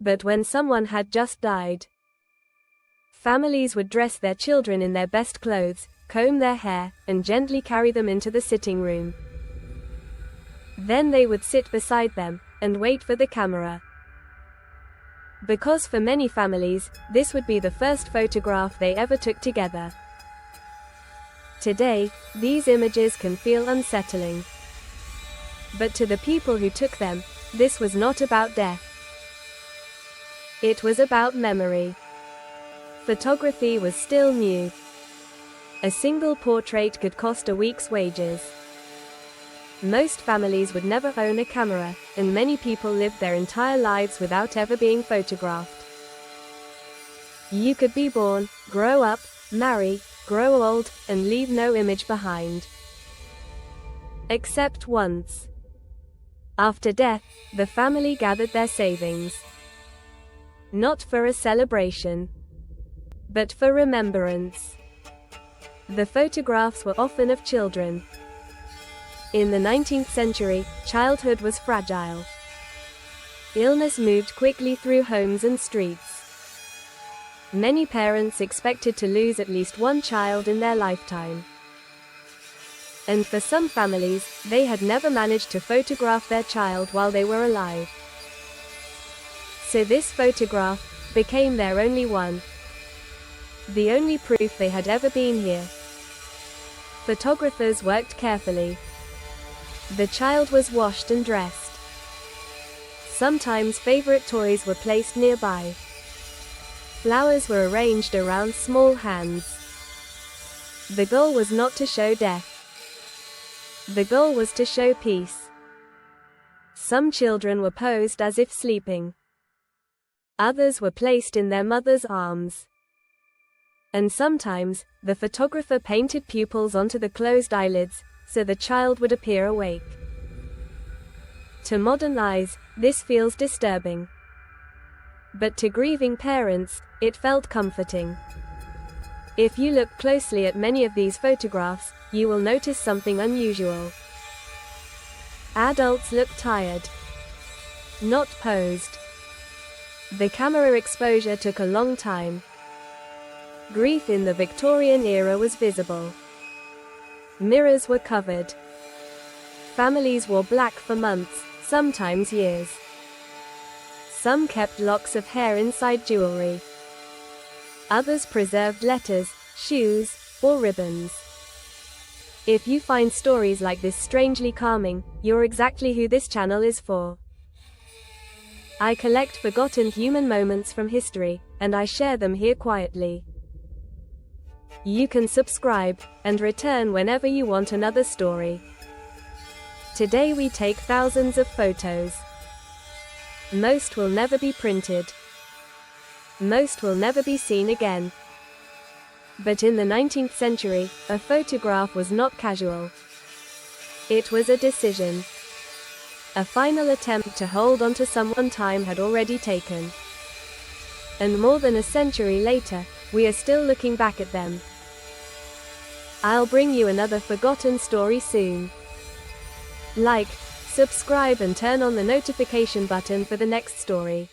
but when someone had just died. Families would dress their children in their best clothes, comb their hair, and gently carry them into the sitting room. Then they would sit beside them, and wait for the camera. Because for many families, this would be the first photograph they ever took together. Today, these images can feel unsettling. But to the people who took them, this was not about death. It was about memory. Photography was still new. A single portrait could cost a week's wages. Most families would never own a camera, and many people lived their entire lives without ever being photographed. You could be born, grow up, marry, grow old, and leave no image behind. Except once. After death, the family gathered their savings. Not for a celebration, but for remembrance. The photographs were often of children. In the 19th century, childhood was fragile. Illness moved quickly through homes and streets. Many parents expected to lose at least one child in their lifetime. And for some families, they had never managed to photograph their child while they were alive. So this photograph became their only one. The only proof they had ever been here. Photographers worked carefully. The child was washed and dressed. Sometimes favorite toys were placed nearby. Flowers were arranged around small hands. The goal was not to show death. The goal was to show peace. Some children were posed as if sleeping. Others were placed in their mother's arms. And sometimes, the photographer painted pupils onto the closed eyelids, so the child would appear awake. To modern eyes, this feels disturbing. But to grieving parents, it felt comforting. If you look closely at many of these photographs, you will notice something unusual. Adults look tired. Not posed. The camera exposure took a long time. Grief in the Victorian era was visible. Mirrors were covered. Families wore black for months, sometimes years. Some kept locks of hair inside jewelry. Others preserved letters, shoes, or ribbons. If you find stories like this strangely calming, you're exactly who this channel is for. I collect forgotten human moments from history, and I share them here quietly. You can subscribe, and return whenever you want another story. Today we take thousands of photos. Most will never be printed. Most will never be seen again. But in the 19th century, a photograph was not casual. It was a decision. A final attempt to hold on to someone time had already taken. And more than a century later, we are still looking back at them. I'll bring you another forgotten story soon. Like, subscribe and turn on the notification button for the next story.